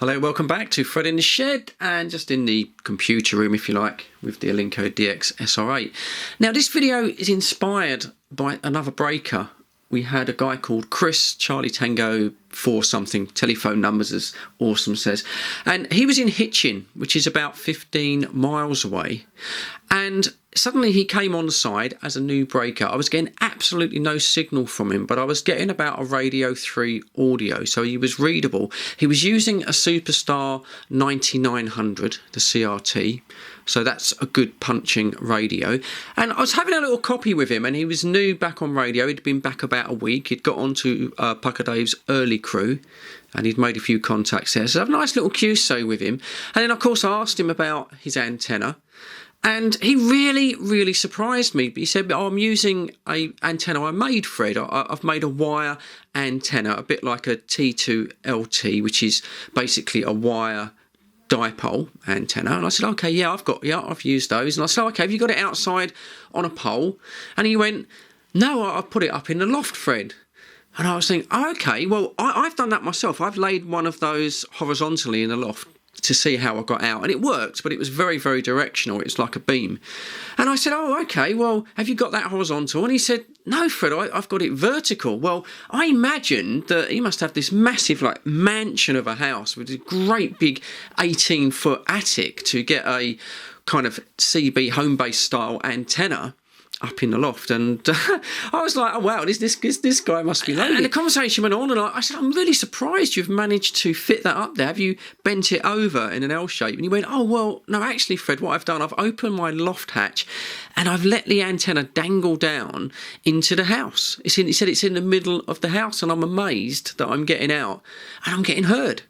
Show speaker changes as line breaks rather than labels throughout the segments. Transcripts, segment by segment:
Hello, welcome back to Fred in the Shed, and just in the computer room if you like, with the Alinco DX SR8. Now this video is inspired by another breaker. We had a guy called Chris, Charlie Tango 4 something, telephone numbers as Awesome says, and he was in Hitchin, which is about 15 miles away, and suddenly he came on the side as a new breaker. I was getting absolutely no signal from him, but I was getting about a Radio 3 audio, so he was readable. He was using a Superstar 9900, the CRT, so that's a good punching radio. And I was having a little copy with him, and he was new back on radio. He'd been back about a week. He'd got onto Pucker Dave's early crew, and he'd made a few contacts there. So I have a nice little QSO with him. And then, of course, I asked him about his antenna. And he really surprised me. He said, oh, I'm using a antenna I made, Fred. I've made a wire antenna, a bit like a T2LT, which is basically a wire dipole antenna. And I said, okay, yeah, I've used those. And I said, okay, have you got it outside on a pole? And he went, no, I've put it up in the loft, Fred. And I was thinking, oh, okay, well, I've done that myself. I've laid one of those horizontally in the loft to see how I got out, and it worked, but it was very directional. It was like a beam. And I said, oh, okay, well, have you got that horizontal? And he said, no, Fred, I've got it vertical. Well, I imagined that he must have this massive like mansion of a house with a great big 18-foot attic to get a kind of CB home base style antenna up in the loft. And I was like, oh wow, this guy must be loaded. And the conversation went on, and I said, I'm really surprised you've managed to fit that up there. Have you bent it over in an L shape? And he went, oh well, no, actually, Fred, what I've done, I've opened my loft hatch and I've let the antenna dangle down into the house. He said it's in the middle of the house, and I'm amazed that I'm getting out and I'm getting heard.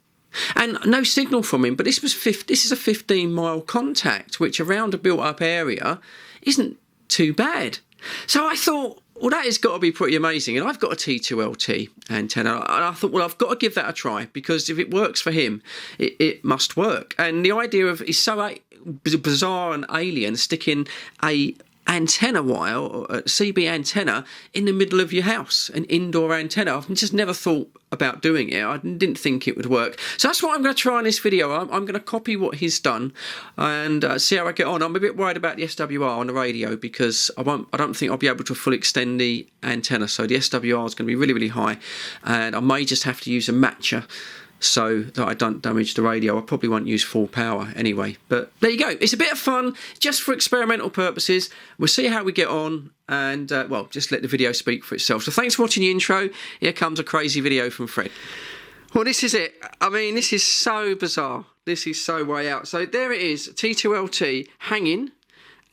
And no signal from him, but this is a 15-mile contact, which around a built-up area isn't too bad. So I thought, well, that has got to be pretty amazing. And I've got a T2LT antenna, and I thought, well, I've got to give that a try, because if it works for him, it must work. And the idea of it's so bizarre and alien, sticking a antenna wire, or a CB antenna, in the middle of your house, an indoor antenna. I've just never thought about doing it. I didn't think it would work. So that's what I'm going to try in this video. I'm going to copy what he's done and see how I get on. I'm a bit worried about the SWR on the radio, because I don't think I'll be able to fully extend the antenna. So the SWR is going to be really high, and I may just have to use a matcher so that I don't damage the radio. I probably won't use full power anyway. But there you go. It's a bit of fun, just for experimental purposes. We'll see how we get on, and, well, just let the video speak for itself. So thanks for watching the intro. Here comes a crazy video from Fred. Well, this is it. I mean, this is so bizarre. This is so way out. So there it is, T2LT hanging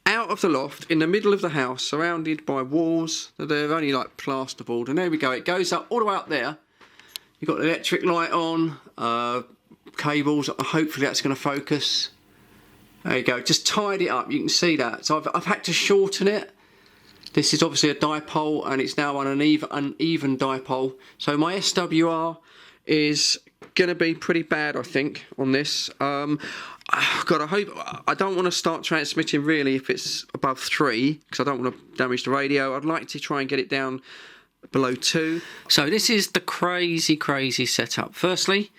out of the loft in the middle of the house, surrounded by walls. They're only like plasterboard. And there we go. It goes up all the way up there. You've got the electric light on, cables. Hopefully that's going to focus. There you go. Just tied it up. You can see that. So I've had to shorten it. This is obviously a dipole, and it's now on an uneven dipole. So my SWR is going to be pretty bad, I think, on this. God, I hope I don't want to start transmitting really if it's above 3, because I don't want to damage the radio. I'd like to try and get it down below 2. So this is the crazy setup. Firstly,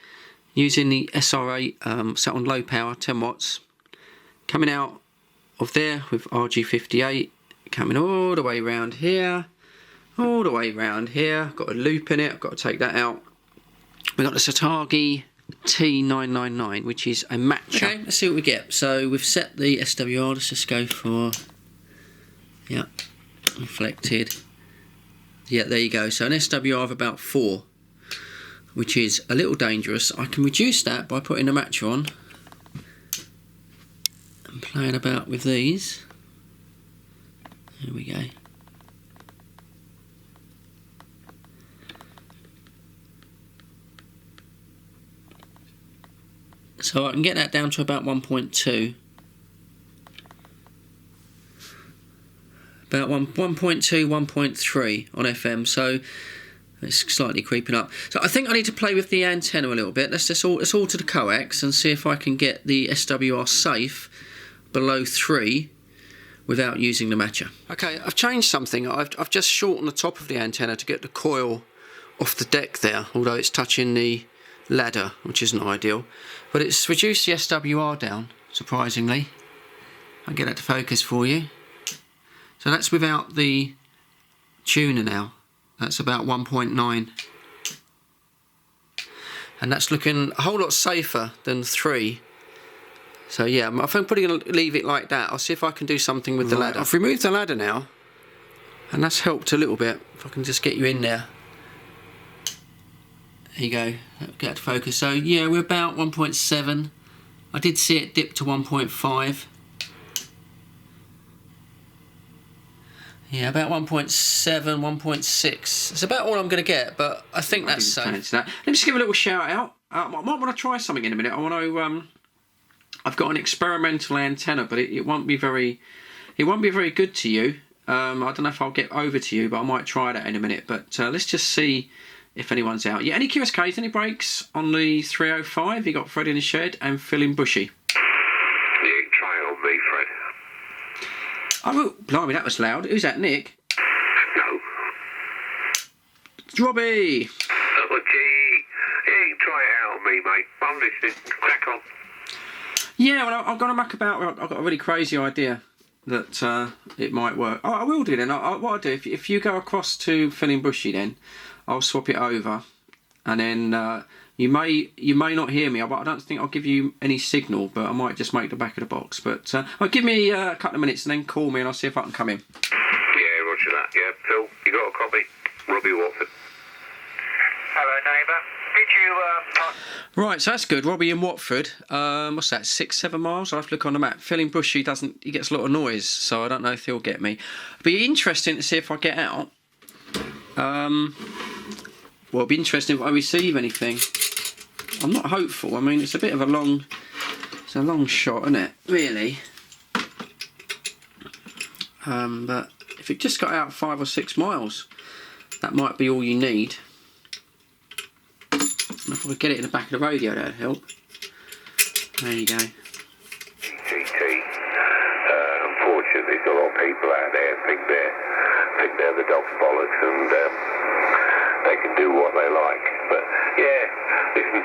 using the SR8 set on low power, 10 watts, coming out of there with RG58, coming all the way around here, got a loop in it. I've got to take that out. We've got the Satagi T999, which is a matcher. Okay, let's see what we get. So we've set the SWR. Let's just go for, yeah, reflected. Yeah, there you go. So an SWR of about 4, which is a little dangerous. I can reduce that by putting a matcher on and playing about with these. There we go. So I can get that down to about 1.2. About 1.2, 1.3 on FM, so it's slightly creeping up. So I think I need to play with the antenna a little bit. Let's alter the coax and see if I can get the SWR safe below 3 without using the matcher. Okay, I've changed something. I've just shortened the top of the antenna to get the coil off the deck there, although it's touching the ladder, which isn't ideal, but it's reduced the SWR down, surprisingly. I'll get that to focus for you. So that's without the tuner now. That's about 1.9. And that's looking a whole lot safer than 3. So yeah, I think I'm probably going to leave it like that. I'll see if I can do something with the ladder. I've removed the ladder now, and that's helped a little bit. If I can just get you in there. There you go, get it to focus. So yeah, we're about 1.7. I did see it dip to 1.5. Yeah, about 1.7, 1.6. It's about all I'm going to get, but I think that's safe. Let me just give a little shout out. I might want to try something in a minute. I want to. I've got an experimental antenna, but it won't be very. It won't be very good to you. I don't know if I'll get over to you, but I might try that in a minute. But let's just see if anyone's out. Yeah, any QSKs, any breaks on the 305? You got Fred in the shed and Phil in Bushy.
Yeah, try it on me, Fred.
Oh, blimey, that was loud. Who's that, Nick?
No.
It's Robbie.
Oh, gee. Yeah, you can try it out on me, mate. I'm listening. Crack on.
Yeah, well, I've got a muck about. I've got a really crazy idea that it might work. Oh, I will do then. What I'll do, if you go across to Phil in Bushy, then I'll swap it over, and then you may not hear me. I don't think I'll give you any signal, but I might just make the back of the box. But give me a couple of minutes and then call me, and I'll see if I can come in.
Yeah, roger that. Yeah, Phil, you got a copy? Robbie Watford. Hello, neighbour. Did you
Right, so that's good. Robbie in Watford. What's that? 6-7 miles. I'll have to look on the map. Phil in Bushy he gets a lot of noise, so I don't know if he'll get me. It'll be interesting to see if I get out. Well, it'll be interesting if I receive anything. I'm not hopeful. I mean, it's a long shot, isn't it? Really. But if it just got out 5 or 6 miles, that might be all you need. And if I could get it in the back of the radio, that'd help. There you go.
GT. Unfortunately, there's a lot of people out there think they're the dog's bollocks, and they can do what they like. But yeah, listen,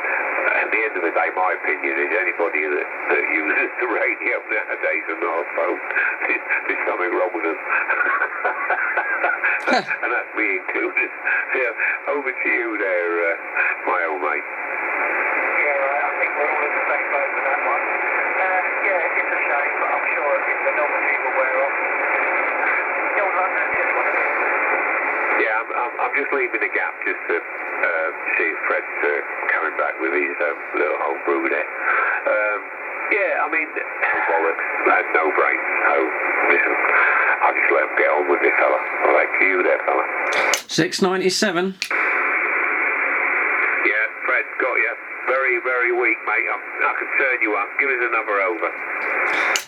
at the end of the day, my opinion is anybody that uses the radio nowadays and not a phone, there's something wrong with them. And that's me included. Yeah, over to you there, my old mate. Yeah, I think we're all in the same boat with that one. Yeah, it's a shame, but I'm sure the novelty will wear off. Yeah, I'm just leaving the gap just to see if Fred's coming back with his little homebrew there. Yeah, I mean, bollocks, that's no brains. So, listen, I'll just let him get on with it, fella. I'll let you there, fella.
697.
Yeah, Fred, got you. Very, very weak, mate. I can turn you up. Give us another over.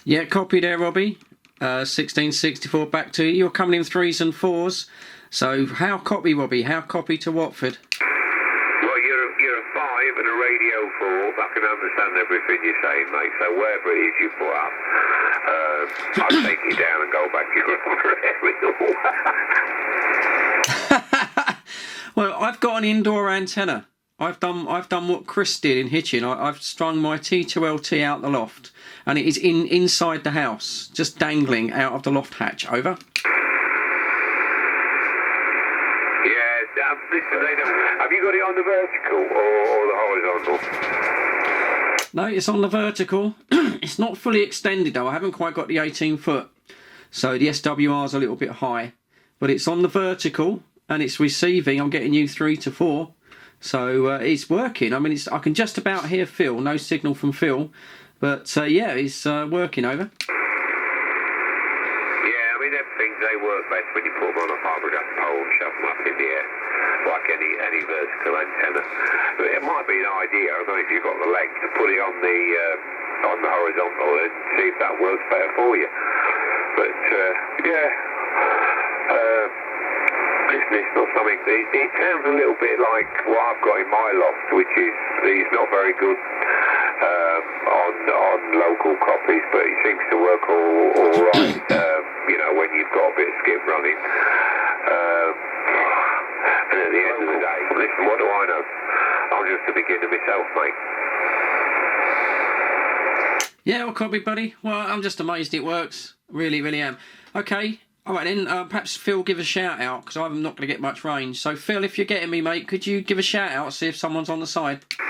Yeah, copy there, Robbie. 1664 back to you. You're coming in 3s and 4s. So how copy, Robbie? How copy to Watford?
Well, you're a 5 and a radio 4. I can understand everything you're saying, mate. So wherever it is you put up, I'll take you down and go back to your area.
Well, I've got an indoor antenna. I've done what Chris did in Hitchin. I've strung my T2LT out the loft, and it is inside the house, just dangling out of the loft hatch. Over.
Listen, have you got it on the vertical or the horizontal?
No, it's on the vertical. It's not fully extended though. I haven't quite got the 18 foot. So the SWR's a little bit high. But it's on the vertical and it's receiving. I'm getting you 3 to 4. So it's working. I mean, I can just about hear Phil. No signal from Phil. But yeah, it's working. Over.
Yeah, I mean, them things, they work best when you put them on a fiberglass pole and shove them up in the air, like any vertical antenna. But it might be an idea, I don't know if you've got the legs, to put it on the horizontal and see if that works better for you. But yeah, listen, it's not something. It sounds a little bit like what I've got in my loft, which is it's not very good on local copies, but it seems to work all right. You know, when you've got a bit of skip running. And at the end of the day, listen, what do I know? I'm just a beginner myself, mate.
Yeah, well, copy, buddy. Well, I'm just amazed it works. Really, really am. Okay, all right then. Perhaps Phil give a shout out because I'm not going to get much range. So Phil, if you're getting me, mate, could you give a shout out, see if someone's on the side?
Yeah,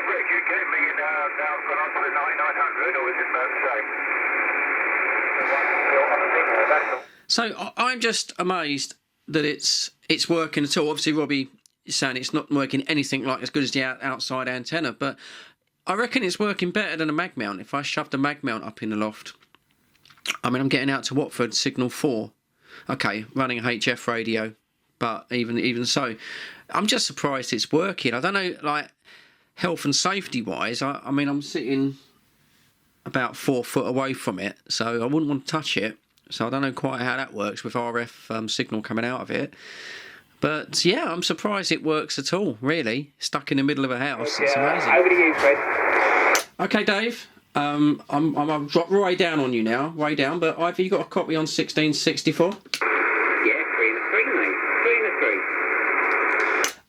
Rick, you get me now gone on to the 9900, or is it about the same?
So I'm just amazed that it's working at all. Obviously, Robbie is saying it's not working anything like as good as the outside antenna, but I reckon it's working better than a mag mount. If I shoved a mag mount up in the loft, I mean, I'm getting out to Watford, signal 4. Okay, running a HF radio, but even so, I'm just surprised it's working. I don't know, like, health and safety wise, I mean, I'm sitting about 4 foot away from it, so I wouldn't want to touch it. So I don't know quite how that works with RF signal coming out of it. But yeah, I'm surprised it works at all, really. Stuck in the middle of a house. It's amazing.
Over to you, Fred.
Okay, Dave. I'll drop way down on you now, way down. But Ivor, you got a copy on 1664?
Yeah, 3 and a 3, mate. 3 and a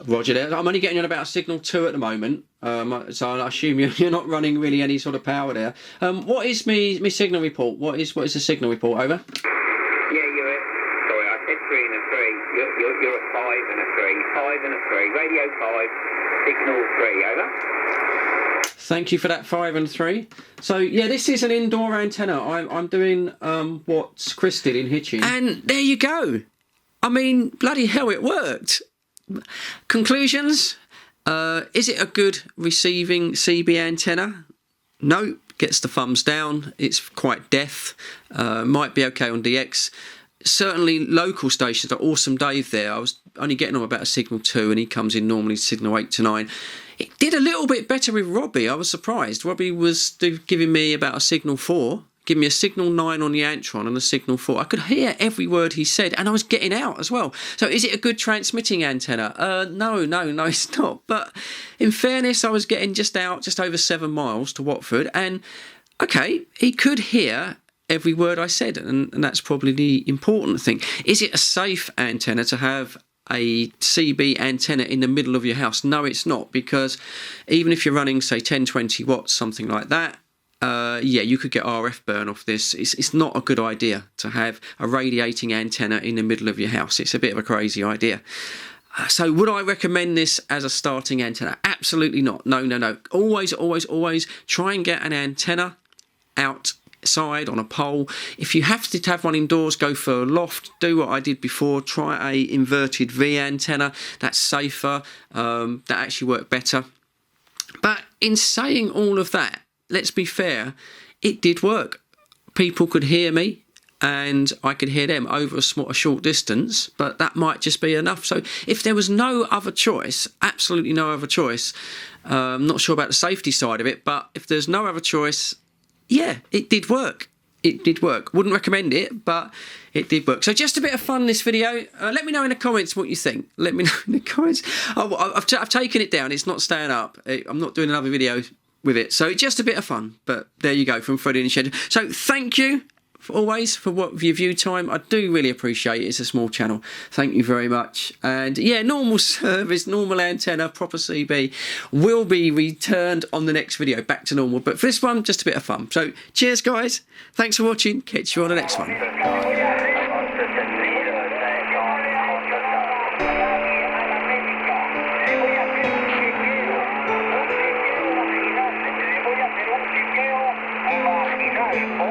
3.
Roger there. I'm only getting on about a signal 2 at the moment. So I assume you're not running really any sort of power there. What is me signal report? What is the signal report? Over.
Yeah, you're it. Sorry, I said 3 and a 3. You're a 5 and a 3. 5 and a 3. Radio 5. Signal 3. Over.
Thank you for that 5 and 3. So yeah, this is an indoor antenna. I'm doing what Chris did in Hitchin. And there you go. I mean, bloody hell, it worked. Conclusions. Is it a good receiving CB antenna? No. Gets the thumbs down. It's quite deaf. Might be okay on DX. Certainly local stations are awesome. Dave there, I was only getting on about a signal 2 and he comes in normally signal 8 to 9. It did a little bit better with Robbie. I was surprised. Robbie was giving me about a signal 4, giving me a signal 9 on the Antron and a signal 4. I could hear every word he said and I was getting out as well. So is it a good transmitting antenna? No, it's not. But in fairness, I was getting just over 7 miles to Watford, and okay, he could hear every word I said, and that's probably the important thing. Is it a safe antenna to have a CB antenna in the middle of your house? No, it's not, because even if you're running, say, 10, 20 watts, something like that, yeah, you could get RF burn off this. It's not a good idea to have a radiating antenna in the middle of your house. It's a bit of a crazy idea. So would I recommend this as a starting antenna? Absolutely not. No. Always try and get an antenna outside on a pole. If you have to have one indoors, go for a loft. Do what I did before. Try a inverted V antenna. That's safer. That actually worked better. But in saying all of that, let's be fair, it did work. People could hear me and I could hear them over a short distance, but that might just be enough. So if there was no other choice, absolutely no other choice, I'm not sure about the safety side of it, but if there's no other choice, yeah, it did work. It did work. Wouldn't recommend it, but it did work. So just a bit of fun this video. Let me know in the comments what you think. Let me know in the comments. I've taken it down. It's not staying up. I'm not doing another video with it. So just a bit of fun. But there you go from Freddy in the Shed. So thank you always for your view time. I do really appreciate it. It's a small channel. Thank you very much. And yeah, normal service, normal antenna, proper CB will be returned on the next video, back to normal. But for this one, just a bit of fun. So cheers, guys. Thanks for watching. Catch you on the next one.
Gracias.